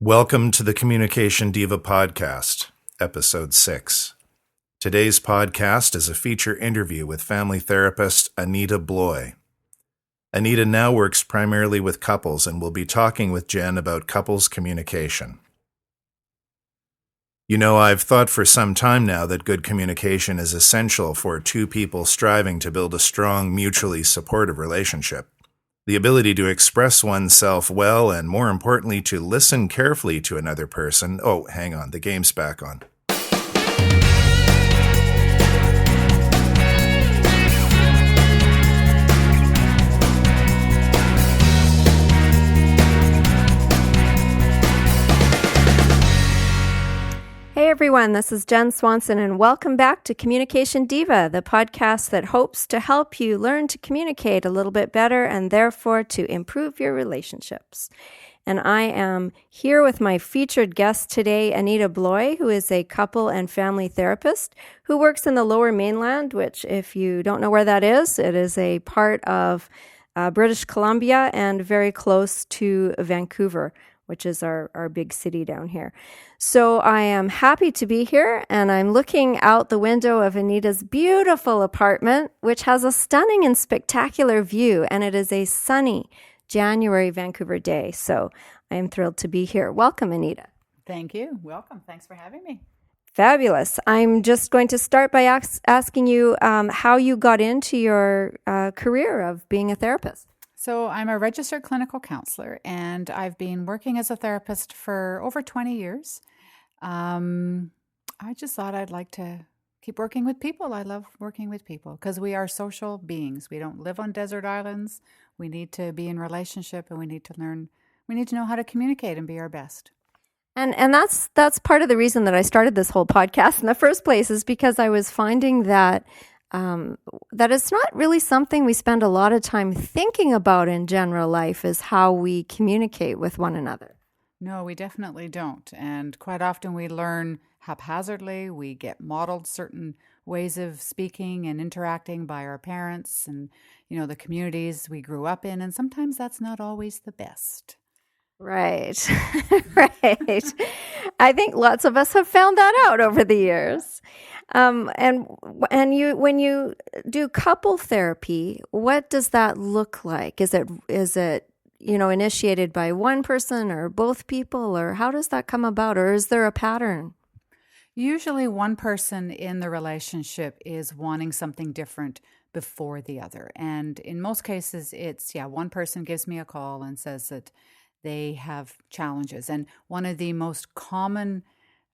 Welcome to the Communication Diva Podcast, Episode 6. Today's podcast is a feature interview with family therapist Anita Bloy. Anita now works primarily with couples and will be talking with Jenn about couples communication. You know, I've thought for some time now that good communication is essential for two people striving to build a strong, mutually supportive relationship. The ability to express oneself well and, more importantly, to listen carefully to another person. Oh, hang on, the game's back on. Hey everyone, this is Jenn Swanson and welcome back to Communication Diva, the podcast that hopes to help you learn to communicate a little bit better and therefore to improve your relationships. And I am here with my featured guest today, Anita Bloy, who is a couple and family therapist who works in the Lower Mainland, which if you don't know where that is, it is a part of British Columbia and very close to Vancouver, which is our big city down here. So I am happy to be here, and I'm looking out the window of Anita's beautiful apartment, which has a stunning and spectacular view, and it is a sunny January Vancouver day. So I am thrilled to be here. Welcome, Anita. Thank you. Welcome. Thanks for having me. Fabulous. I'm just going to start by asking you how you got into your career of being a therapist. So I'm a registered clinical counselor, and I've been working as a therapist for over 20 years. I just thought I'd like to keep working with people. I love working with people because we are social beings. We don't live on desert islands. We need to be in relationship, and we need to know how to communicate and be our best. And that's part of the reason that I started this whole podcast in the first place, is because I was finding that it's not really something we spend a lot of time thinking about in general life, is how we communicate with one another. No, we definitely don't. And quite often we learn haphazardly. We get modeled certain ways of speaking and interacting by our parents and, the communities we grew up in. And sometimes that's not always the best. Right. Right. I think lots of us have found that out over the years. And when you do couple therapy, what does that look like? Is it initiated by one person or both people, or how does that come about, or is there a pattern? Usually one person in the relationship is wanting something different before the other. And in most cases, it's, one person gives me a call and says that they have challenges. And one of the most common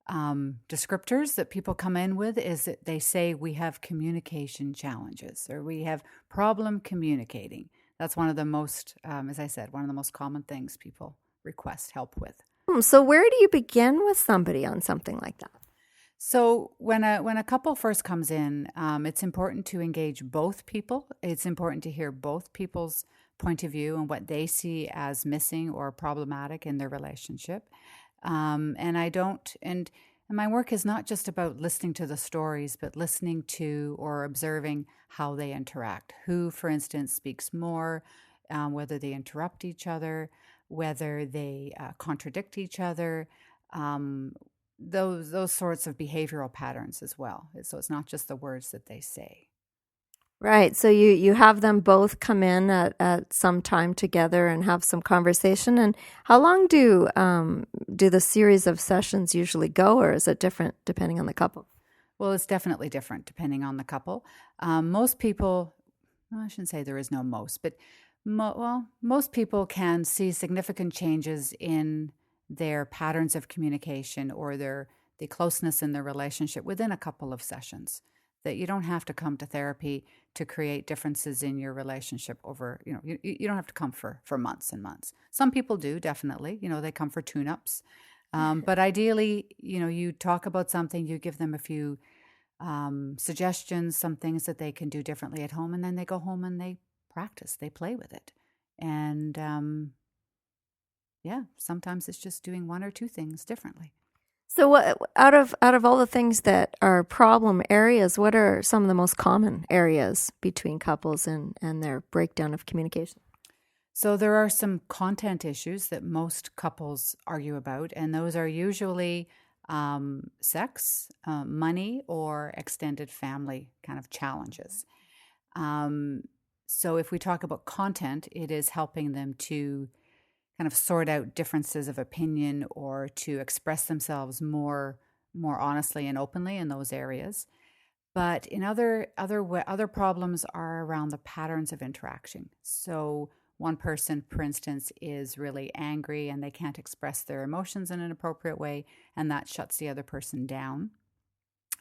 descriptors that people come in with is that they say we have communication challenges, or we have problem communicating. That's one of the most, as I said, one of the most common things people request help with. So where do you begin with somebody on something like that? So when a couple first comes in, it's important to engage both people. It's important to hear both people's point of view and what they see as missing or problematic in their relationship. And my work is not just about listening to the stories, but listening to or observing how they interact. Who, for instance, speaks more, whether they interrupt each other, whether they contradict each other, those sorts of behavioral patterns as well. So it's not just the words that they say. Right. So you have them both come in at some time together and have some conversation. And how long do the series of sessions usually go, or is it different depending on the couple? Well, it's definitely different depending on the couple. Most people, well, I shouldn't say there is no most, but most people can see significant changes in their patterns of communication or the closeness in their relationship within a couple of sessions. That you don't have to come to therapy to create differences in your relationship over, you don't have to come for months and months. Some people do, definitely, they come for tune-ups. But ideally, you talk about something, you give them a few suggestions, some things that they can do differently at home, and then they go home and they practice, they play with it. And sometimes it's just doing one or two things differently. So what, out of all the things that are problem areas, what are some of the most common areas between couples and their breakdown of communication? So there are some content issues that most couples argue about, and those are usually sex, money, or extended family kind of challenges. So if we talk about content, it is helping them to kind of sort out differences of opinion or to express themselves more honestly and openly in those areas. But in other problems are around the patterns of interaction. So one person, for instance, is really angry and they can't express their emotions in an appropriate way, and that shuts the other person down.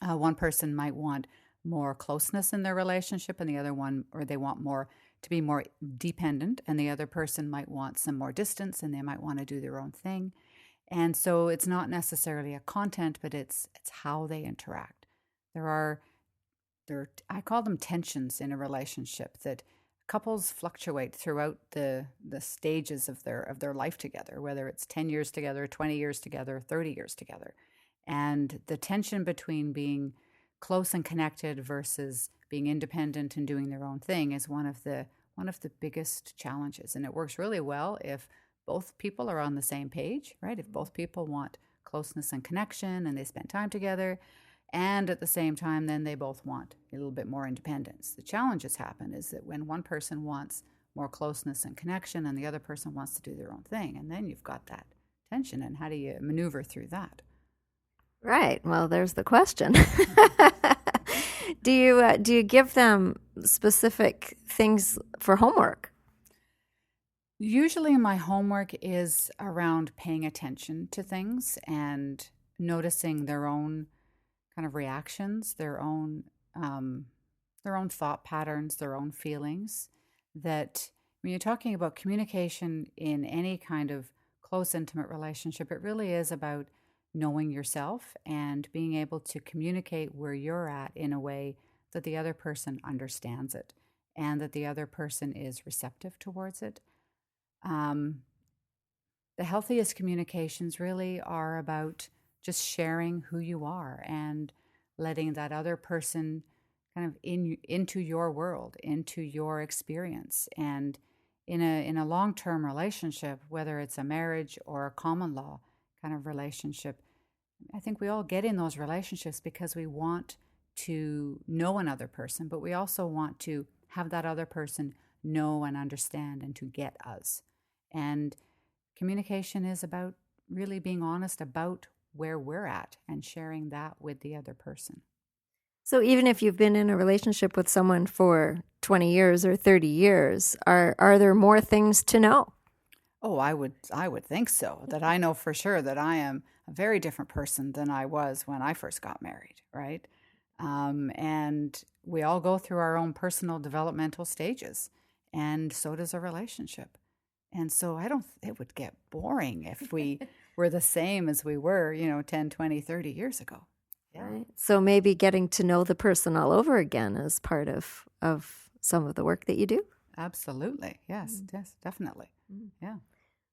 One person might want more closeness in their relationship, and the other one, or they want more to be more dependent, and the other person might want some more distance, and they might want to do their own thing. And so it's not necessarily a content, but it's how they interact. I call them tensions in a relationship that couples fluctuate throughout the stages of their life together, whether it's 10 years together, 20 years together, 30 years together. And the tension between being close and connected versus being independent and doing their own thing is one of the biggest challenges. And it works really well if both people are on the same page, right? If both people want closeness and connection and they spend time together, and at the same time, then they both want a little bit more independence. The challenges happen is that when one person wants more closeness and connection and the other person wants to do their own thing, and then you've got that tension. And how do you maneuver through that? Right. Well, there's the question. Do you give them specific things for homework? Usually my homework is around paying attention to things and noticing their own kind of reactions, their own thought patterns, their own feelings. That when you're talking about communication in any kind of close, intimate relationship, it really is about knowing yourself and being able to communicate where you're at in a way that the other person understands it and that the other person is receptive towards it. The healthiest communications really are about just sharing who you are and letting that other person kind of into your world, into your experience. And in a long-term relationship, whether it's a marriage or a common law kind of relationship, I think we all get in those relationships because we want to know another person, but we also want to have that other person know and understand and to get us. And communication is about really being honest about where we're at and sharing that with the other person. So even if you've been in a relationship with someone for 20 years or 30 years, are there more things to know? Oh, I would think so, that I know for sure that I am a very different person than I was when I first got married, right? And we all go through our own personal developmental stages, and so does a relationship. And so it would get boring if we were the same as we were, 10, 20, 30 years ago. Yeah. Right. So maybe getting to know the person all over again is part of some of the work that you do? Absolutely. Yes, yes, definitely. Yeah.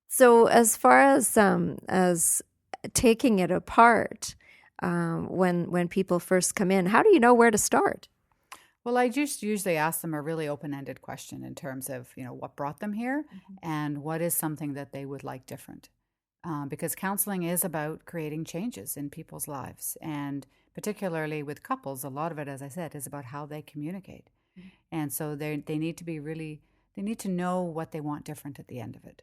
So as far as taking it apart, when people first come in, how do you know where to start? Well, I just usually ask them a really open-ended question in terms of, what brought them here and what is something that they would like different. Because counseling is about creating changes in people's lives. And particularly with couples, a lot of it, as I said, is about how they communicate. And so they need to know what they want different at the end of it.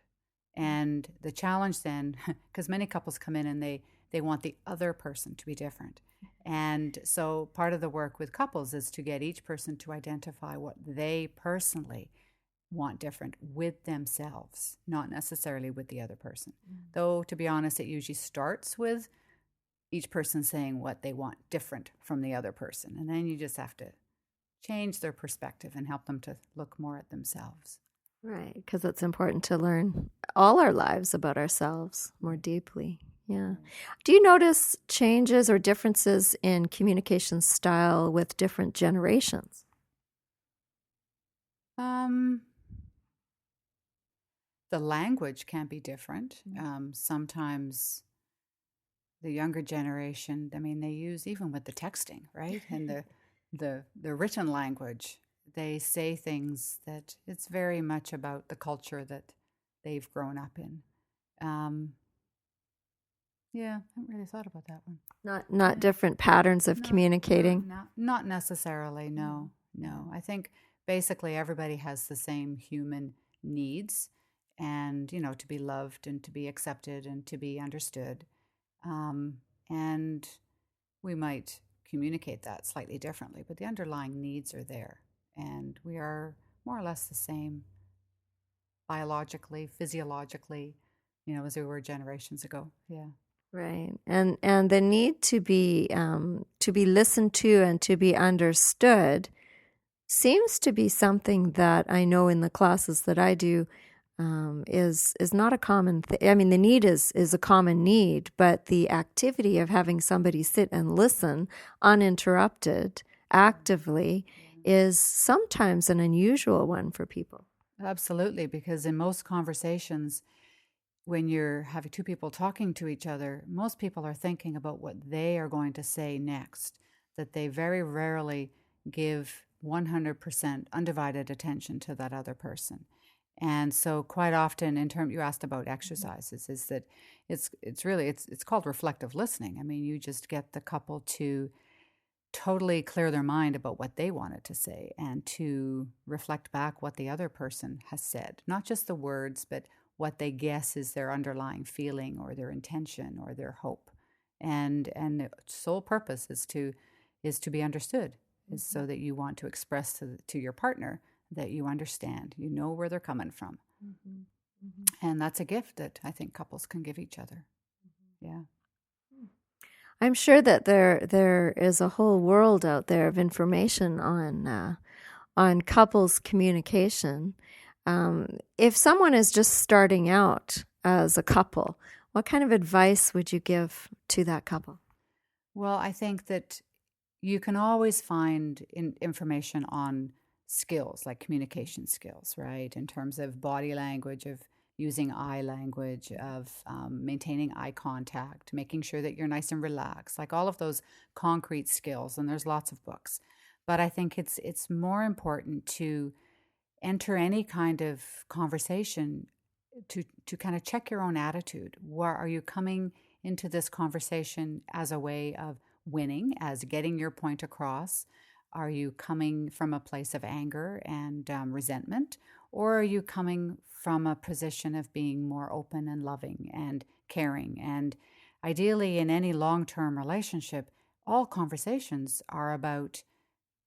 And the challenge then, because many couples come in and they want the other person to be different. And so part of the work with couples is to get each person to identify what they personally want different with themselves, not necessarily with the other person. Though, to be honest, it usually starts with each person saying what they want different from the other person. And then you just have to change their perspective and help them to look more at themselves. Right, because it's important to learn all our lives about ourselves more deeply. Yeah. Do you notice changes or differences in communication style with different generations? The language can be different. Sometimes the younger generation, they use, even with the texting, right? And the written language, they say things that it's very much about the culture that they've grown up in. Yeah, I haven't really thought about that one. Not different patterns of communicating. Not necessarily. No. I think basically everybody has the same human needs, and to be loved and to be accepted and to be understood. And we might communicate that slightly differently, but the underlying needs are there, and we are more or less the same biologically, physiologically, as we were generations ago. Yeah. Right. And the need to be listened to and to be understood seems to be something that I know in the classes that I do is not a common thing. I mean, the need is a common need, but the activity of having somebody sit and listen uninterrupted actively is sometimes an unusual one for people. Absolutely, because in most conversations, when you're having two people talking to each other, most people are thinking about what they are going to say next, that they very rarely give 100% undivided attention to that other person. And so quite often, you asked about exercises, is that it's called reflective listening. I mean, you just get the couple to totally clear their mind about what they wanted to say and to reflect back what the other person has said, not just the words, but what they guess is their underlying feeling or their intention or their hope. And the sole purpose is to be understood, is so that you want to express to your partner that you understand, you know where they're coming from. And that's a gift that I think couples can give each other. Yeah. I'm sure that there is a whole world out there of information on couples communication. If someone is just starting out as a couple, what kind of advice would you give to that couple? Well, I think that you can always find information on skills, like communication skills, right? In terms of body language, of using eye language, of maintaining eye contact, making sure that you're nice and relaxed, like all of those concrete skills. And there's lots of books. But I think it's more important to enter any kind of conversation to kind of check your own attitude. Where are you coming into this conversation as a way of winning, as getting your point across? Are you coming from a place of anger and resentment? Or are you coming from a position of being more open and loving and caring? And ideally, in any long-term relationship, all conversations are about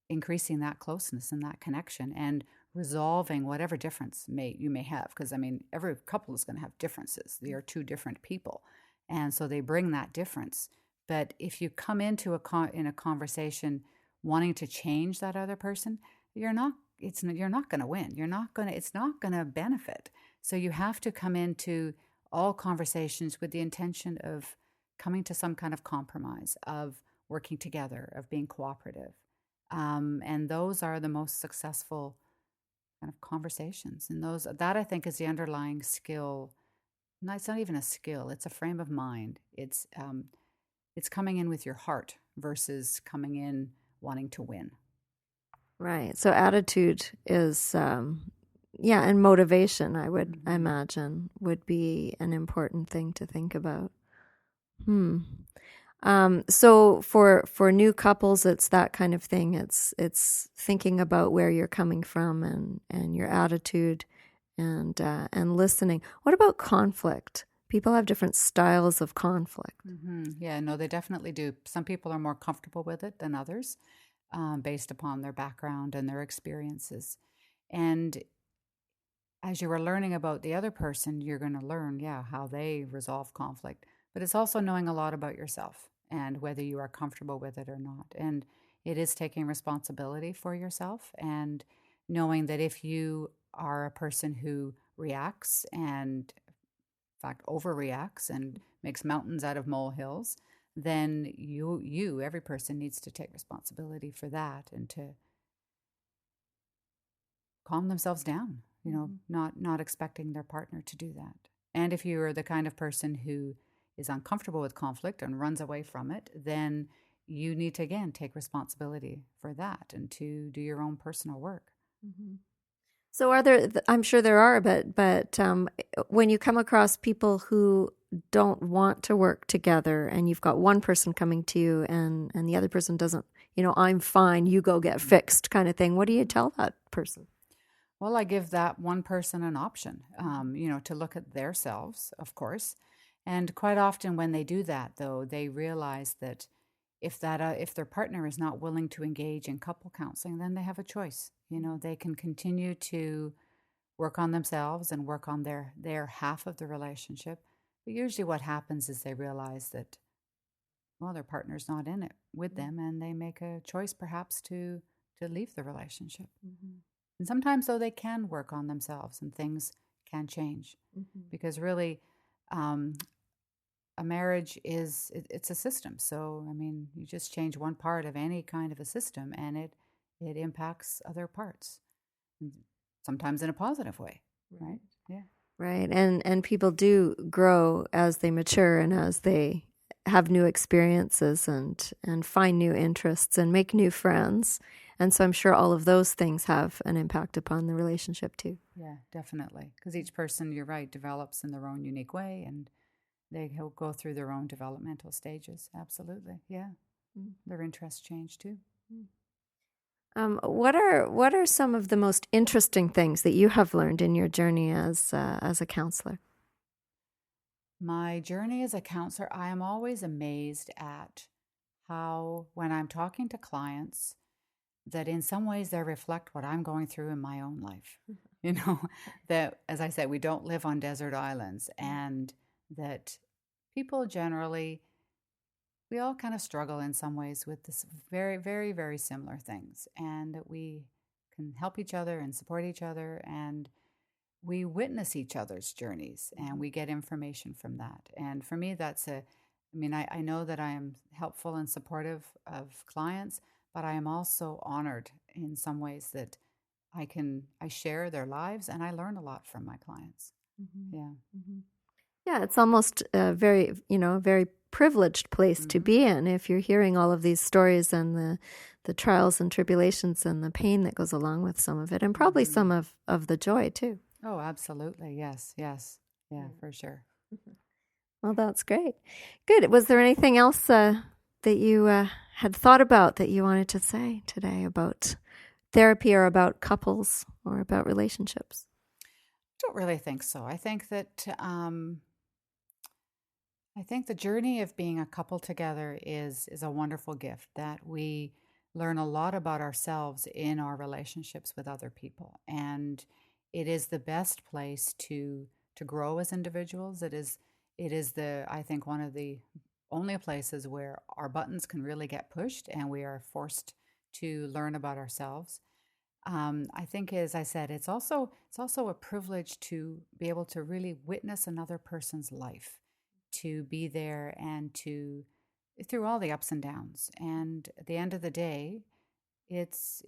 increasing that closeness and that connection and resolving whatever difference you may have. Because, I mean, every couple is going to have differences. They are two different people. And so they bring that difference. But if you come into in a conversation wanting to change that other person, you're not going to win. It's not going to benefit. So you have to come into all conversations with the intention of coming to some kind of compromise, of working together, of being cooperative. And those are the most successful kind of conversations. And that I think is the underlying skill. No, it's not even a skill. It's a frame of mind. It's coming in with your heart versus coming in wanting to win. Right. So attitude is, and motivation, I would imagine, would be an important thing to think about. So for new couples, it's that kind of thing. It's thinking about where you're coming from and your attitude and listening. What about conflict? People have different styles of conflict. Yeah, no, they definitely do. Some people are more comfortable with it than others, based upon their background and their experiences. And as you are learning about the other person, you're going to learn, how they resolve conflict. But it's also knowing a lot about yourself and whether you are comfortable with it or not. And it is taking responsibility for yourself and knowing that if you are a person who reacts and, in fact, overreacts and makes mountains out of molehills, then every person needs to take responsibility for that and to calm themselves down, not expecting their partner to do that. And if you are the kind of person who is uncomfortable with conflict and runs away from it, then you need to, again, take responsibility for that and to do your own personal work. So are there, I'm sure there are, but when you come across people who don't want to work together and you've got one person coming to you and the other person doesn't, I'm fine, you go get fixed kind of thing, what do you tell that person? Well, I give that one person an option, to look at themselves, of course. And quite often when they do that, though, they realize that if their partner is not willing to engage in couple counseling, then they have a choice. They can continue to work on themselves and work on their half of the relationship. But usually what happens is they realize that, well, their partner's not in it with them, and they make a choice perhaps to leave the relationship. Mm-hmm. And sometimes, though, they can work on themselves and things can change. Mm-hmm. Because really, a marriage it's a system. So, you just change one part of any kind of a system and it impacts other parts. Sometimes in a positive way, right? Yeah. Right. And people do grow as they mature and as they have new experiences and find new interests and make new friends. And so I'm sure all of those things have an impact upon the relationship too. Yeah, definitely. Because each person, you're right, develops in their own unique way and they go through their own developmental stages. Absolutely. Yeah. Mm. Their interests change too. Mm. What are some of the most interesting things that you have learned in your journey as a counselor? My journey as a counselor, I am always amazed at how, when I'm talking to clients, that in some ways they reflect what I'm going through in my own life. That, as I said, we don't live on desert islands, and that people generally, we all kind of struggle in some ways with this very, very, very similar things, and that we can help each other and support each other, and we witness each other's journeys, and we get information from that. And for me, I know that I am helpful and supportive of clients, but I am also honored in some ways that I share their lives, and I learn a lot from my clients. Mm-hmm. Yeah. Mm-hmm. Yeah, it's almost a very privileged place mm-hmm. to be in if you're hearing all of these stories and the trials and tribulations and the pain that goes along with some of it, and probably mm-hmm. some of the joy too. Oh, absolutely. Yes. Yeah, for sure. Well, that's great. Good. Was there anything else that you had thought about that you wanted to say today about therapy or about couples or about relationships? I don't really think so. I think that the journey of being a couple together is a wonderful gift, that we learn a lot about ourselves in our relationships with other people. And it is the best place to grow as individuals. It is I think one of the only places where our buttons can really get pushed and we are forced to learn about ourselves. I think, as I said, it's also a privilege to be able to really witness another person's life, to be there and through all the ups and downs. And at the end of the day, it's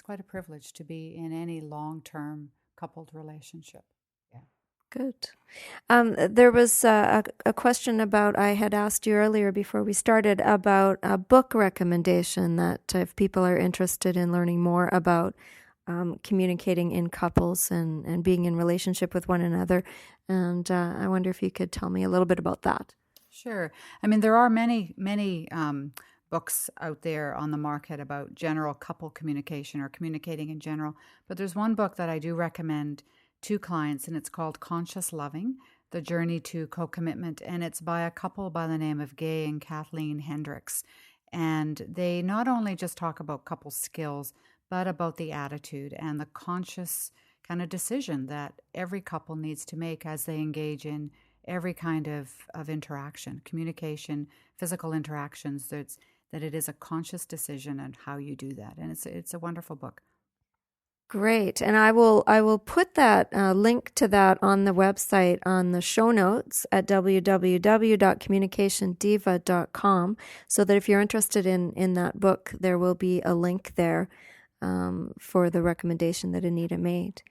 quite a privilege to be in any long-term coupled relationship. Yeah. Good. There was a question I had asked you earlier before we started about a book recommendation that if people are interested in learning more about communicating in couples and being in relationship with one another. And I wonder if you could tell me a little bit about that. Sure. There are many books out there on the market about general couple communication or communicating in general. But there's one book that I do recommend to clients, and it's called Conscious Loving, The Journey to Co-Commitment. And it's by a couple by the name of Gay and Kathleen Hendricks. And they not only just talk about couple skills, but about the attitude and the conscious kind of decision that every couple needs to make as they engage in every kind of interaction, communication, physical interactions. That it is a conscious decision on how you do that. And it's a wonderful book. Great. And I will put that link to that on the website on the show notes at www.communicationdiva.com, so that if you're interested in that book, there will be a link there for the recommendation that Anita made.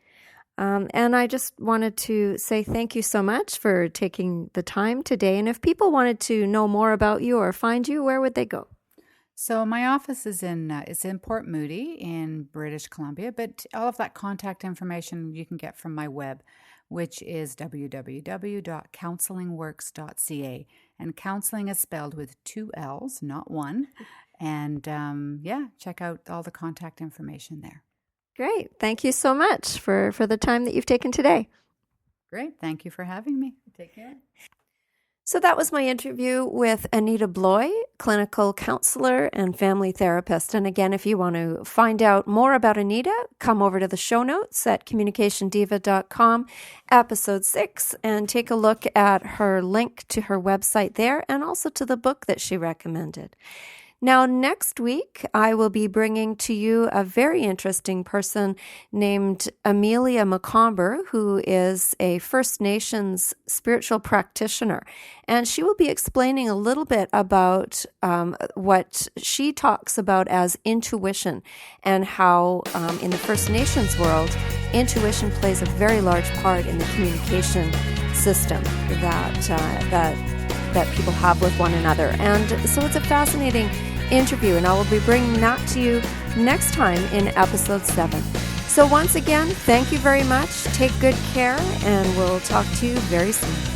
And I just wanted to say thank you so much for taking the time today. And if people wanted to know more about you or find you, where would they go? So my office is it's in Port Moody in British Columbia, but all of that contact information you can get from my web, which is www.counsellingworks.ca. And counseling is spelled with 2 L's, not one. And check out all the contact information there. Great. Thank you so much for the time that you've taken today. Great. Thank you for having me. Take care. So that was my interview with Anita Bloy, clinical counselor and family therapist. And again, if you want to find out more about Anita, come over to the show notes at communicationdiva.com, episode 6, and take a look at her link to her website there and also to the book that she recommended. Now, next week, I will be bringing to you a very interesting person named Amelia McComber, who is a First Nations spiritual practitioner. And she will be explaining a little bit about what she talks about as intuition and how in the First Nations world, intuition plays a very large part in the communication system that people have with one another. And so it's a fascinating interview, and I will be bringing that to you next time in episode 7. So once again, thank you very much. Take good care, and we'll talk to you very soon.